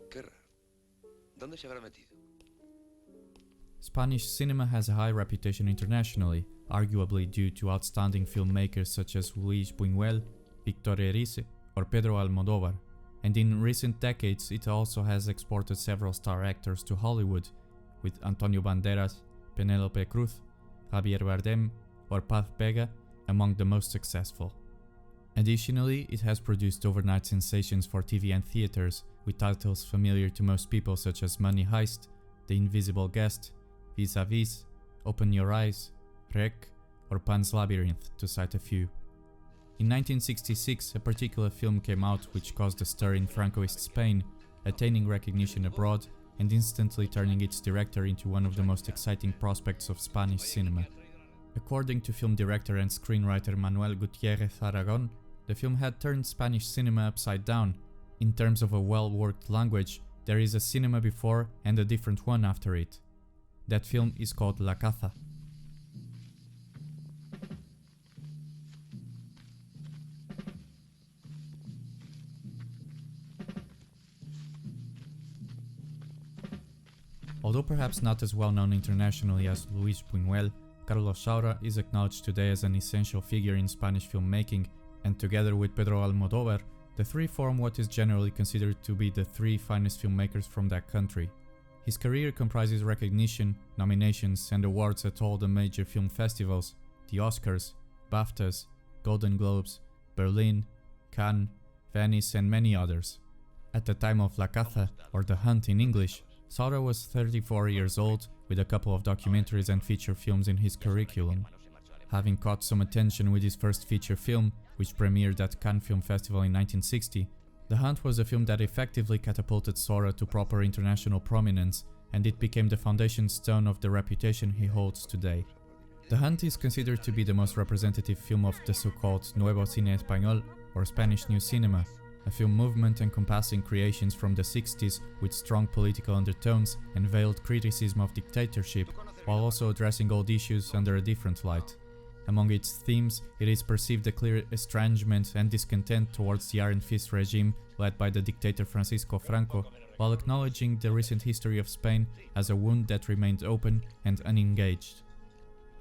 Qué raro. ¿Dónde se habrá metido? Spanish cinema has a high reputation internationally, arguably due to outstanding filmmakers such as Luis Buñuel, Víctor Erice, or Pedro Almodóvar, and in recent decades it also has exported several star actors to Hollywood, with Antonio Banderas, Penélope Cruz, Javier Bardem, or Vega among the most successful. Additionally, it has produced overnight sensations for TV and theaters, with titles familiar to most people such as Money Heist, The Invisible Guest, Vis-a-Vis, Open Your Eyes, Rec, or Pan's Labyrinth, to cite a few. In 1966, a particular film came out which caused a stir in Francoist Spain, attaining recognition abroad and instantly turning its director into one of the most exciting prospects of Spanish cinema. According to film director and screenwriter Manuel Gutiérrez Aragon, the film had turned Spanish cinema upside down. In terms of a well-worked language, there is a cinema before and a different one after it. That film is called La Caza. Although perhaps not as well known internationally as Luis Buñuel, Carlos Saura is acknowledged today as an essential figure in Spanish filmmaking, and together with Pedro Almodóvar, the three form what is generally considered to be the three finest filmmakers from that country. His career comprises recognition, nominations and awards at all the major film festivals, the Oscars, BAFTAs, Golden Globes, Berlin, Cannes, Venice and many others. At the time of La Caza, or The Hunt in English, Saura was 34 years old, with a couple of documentaries and feature films in his curriculum. Having caught some attention with his first feature film, which premiered at Cannes Film Festival in 1960, The Hunt was a film that effectively catapulted Saura to proper international prominence, and it became the foundation stone of the reputation he holds today. The Hunt is considered to be the most representative film of the so-called Nuevo Cine Español, or Spanish New Cinema, a film movement encompassing creations from the 60s with strong political undertones and veiled criticism of dictatorship, while also addressing old issues under a different light. Among its themes, it is perceived a clear estrangement and discontent towards the Iron Fist regime led by the dictator Francisco Franco, while acknowledging the recent history of Spain as a wound that remained open and unengaged.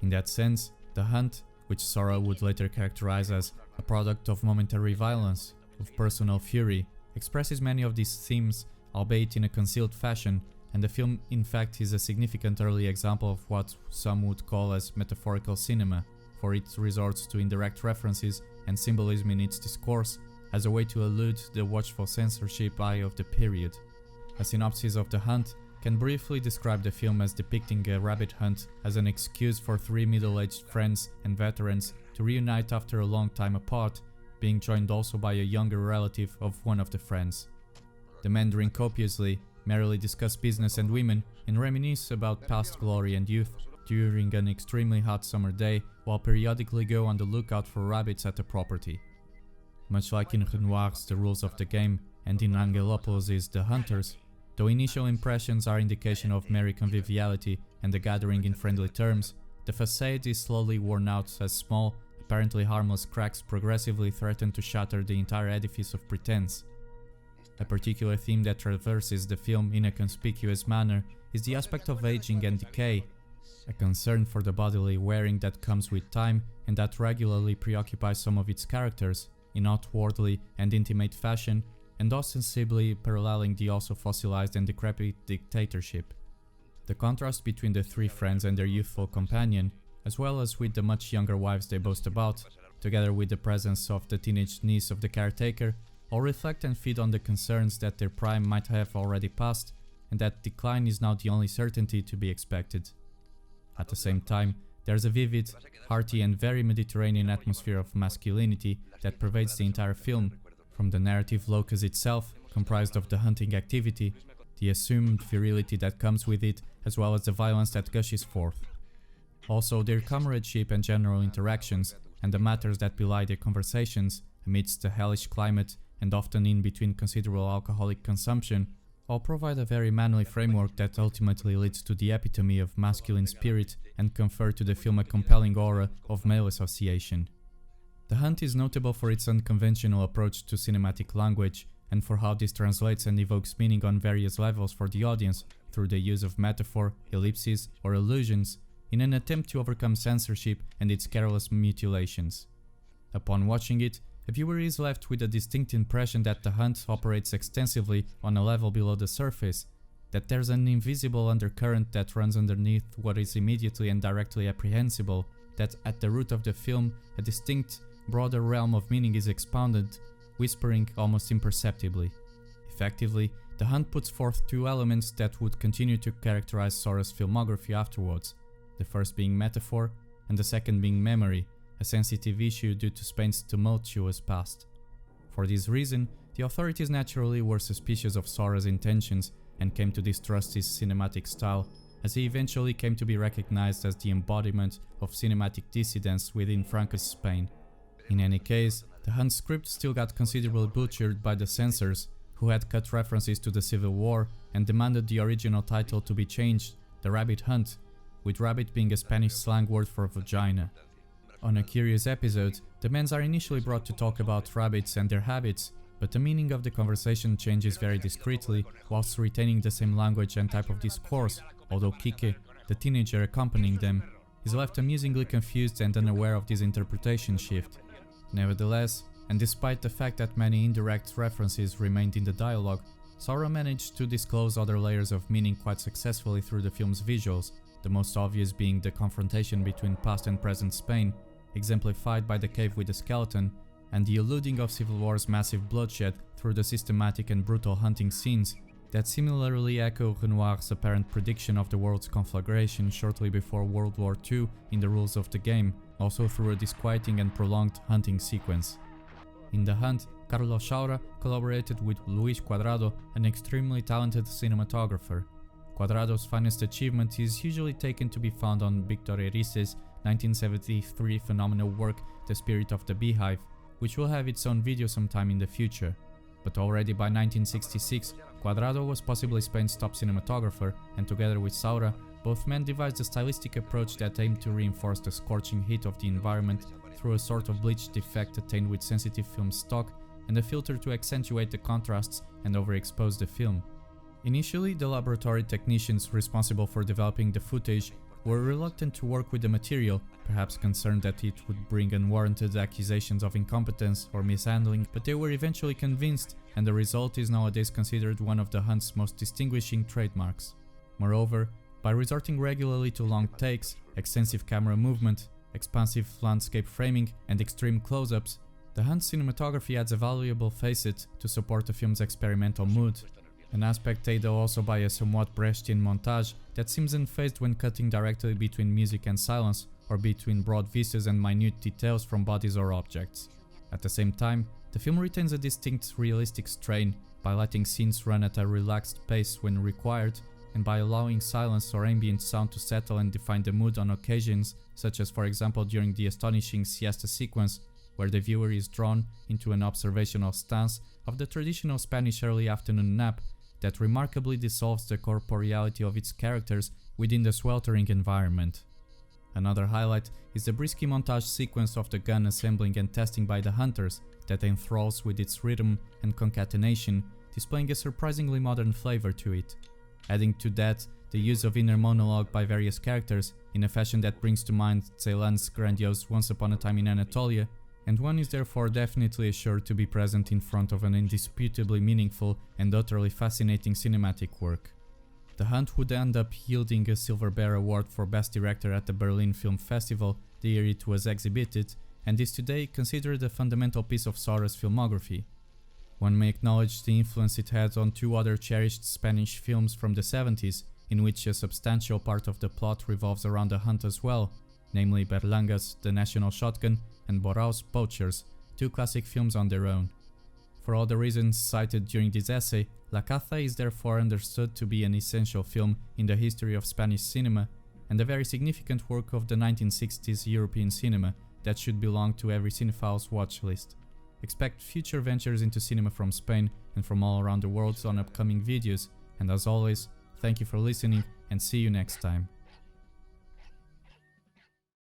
In that sense, The Hunt, which Saura would later characterize as a product of momentary violence, of personal fury, expresses many of these themes, albeit in a concealed fashion, and the film in fact is a significant early example of what some would call as metaphorical cinema, for it resorts to indirect references and symbolism in its discourse as a way to elude the watchful censorship eye of the period. A synopsis of The Hunt can briefly describe the film as depicting a rabbit hunt as an excuse for three middle-aged friends and veterans to reunite after a long time apart, being joined also by a younger relative of one of the friends. The men drink copiously, merrily discuss business and women, and reminisce about past glory and youth during an extremely hot summer day, while periodically go on the lookout for rabbits at the property. Much like in Renoir's The Rules of the Game and in Angelopoulos' The Hunters, though initial impressions are indication of merry conviviality and a gathering in friendly terms, the facade is slowly worn out as small, apparently harmless cracks progressively threaten to shatter the entire edifice of pretense. A particular theme that traverses the film in a conspicuous manner is the aspect of aging and decay, a concern for the bodily wearing that comes with time and that regularly preoccupies some of its characters, in outwardly and intimate fashion, and ostensibly paralleling the also fossilized and decrepit dictatorship. The contrast between the three friends and their youthful companion, as well as with the much younger wives they boast about, together with the presence of the teenage niece of the caretaker, all reflect and feed on the concerns that their prime might have already passed, and that decline is now the only certainty to be expected. At the same time, there's a vivid, hearty and very Mediterranean atmosphere of masculinity that pervades the entire film, from the narrative locus itself, comprised of the hunting activity, the assumed virility that comes with it, as well as the violence that gushes forth. Also, their comradeship and general interactions, and the matters that belie their conversations, amidst the hellish climate and often in between considerable alcoholic consumption, all provide a very manly framework that ultimately leads to the epitome of masculine spirit and confer to the film a compelling aura of male association. The Hunt is notable for its unconventional approach to cinematic language, and for how this translates and evokes meaning on various levels for the audience through the use of metaphor, ellipses, or allusions in an attempt to overcome censorship and its careless mutilations. Upon watching it, a viewer is left with a distinct impression that the hunt operates extensively on a level below the surface, that there's an invisible undercurrent that runs underneath what is immediately and directly apprehensible, that at the root of the film a distinct, broader realm of meaning is expounded, whispering almost imperceptibly. Effectively, The Hunt puts forth two elements that would continue to characterize Saura's filmography afterwards, the first being metaphor and the second being memory, a sensitive issue due to Spain's tumultuous past. For this reason, the authorities naturally were suspicious of Saura's intentions and came to distrust his cinematic style, as he eventually came to be recognized as the embodiment of cinematic dissidence within Franco's Spain. In any case, the Hunt script still got considerably butchered by the censors, who had cut references to the Civil War and demanded the original title to be changed, The Rabbit Hunt, with rabbit being a Spanish slang word for vagina. On a curious episode, the men are initially brought to talk about rabbits and their habits, but the meaning of the conversation changes very discreetly whilst retaining the same language and type of discourse, although Kike, the teenager accompanying them, is left amusingly confused and unaware of this interpretation shift. Nevertheless, and despite the fact that many indirect references remained in the dialogue, Saura managed to disclose other layers of meaning quite successfully through the film's visuals, the most obvious being the confrontation between past and present Spain, exemplified by the cave with the skeleton, and the eluding of Civil War's massive bloodshed through the systematic and brutal hunting scenes that similarly echo Renoir's apparent prediction of the world's conflagration shortly before World War II in the rules of the game, also through a disquieting and prolonged hunting sequence. In The Hunt, Carlos Saura collaborated with Luis Cuadrado, an extremely talented cinematographer. Cuadrado's finest achievement is usually taken to be found on Víctor Erice's 1973 phenomenal work The Spirit of the Beehive, which will have its own video sometime in the future. But already by 1966, Cuadrado was possibly Spain's top cinematographer, and together with Saura, both men devised a stylistic approach that aimed to reinforce the scorching heat of the environment through a sort of bleached effect attained with sensitive film stock and a filter to accentuate the contrasts and overexpose the film. Initially, the laboratory technicians responsible for developing the footage were reluctant to work with the material, perhaps concerned that it would bring unwarranted accusations of incompetence or mishandling, but they were eventually convinced, and the result is nowadays considered one of the Hunt's most distinguishing trademarks. Moreover, by resorting regularly to long takes, extensive camera movement, expansive landscape framing, and extreme close-ups, the Hunt's cinematography adds a valuable facet to support the film's experimental mood, an aspect aided also by a somewhat Brechtian montage that seems unfazed when cutting directly between music and silence, or between broad vistas and minute details from bodies or objects. At the same time, the film retains a distinct realistic strain by letting scenes run at a relaxed pace when required, and by allowing silence or ambient sound to settle and define the mood on occasions, such as for example during the astonishing siesta sequence, where the viewer is drawn into an observational stance of the traditional Spanish early afternoon nap that remarkably dissolves the corporeality of its characters within the sweltering environment. Another highlight is the brisky montage sequence of the gun assembling and testing by the hunters that enthralls with its rhythm and concatenation, displaying a surprisingly modern flavor to it. Adding to that, the use of inner monologue by various characters in a fashion that brings to mind Celan's grandiose Once Upon a Time in Anatolia, and one is therefore definitely assured to be present in front of an indisputably meaningful and utterly fascinating cinematic work. The Hunt would end up yielding a Silver Bear Award for Best Director at the Berlin Film Festival the year it was exhibited, and is today considered a fundamental piece of Saura's filmography. One may acknowledge the influence it had on two other cherished Spanish films from the 70s, in which a substantial part of the plot revolves around the hunt as well, namely Berlanga's The National Shotgun and Borau's Poachers, two classic films on their own. For all the reasons cited during this essay, La Caza is therefore understood to be an essential film in the history of Spanish cinema, and a very significant work of the 1960s European cinema that should belong to every cinephile's watch list. Expect future ventures into cinema from Spain and from all around the world on upcoming videos, and as always, thank you for listening and see you next time.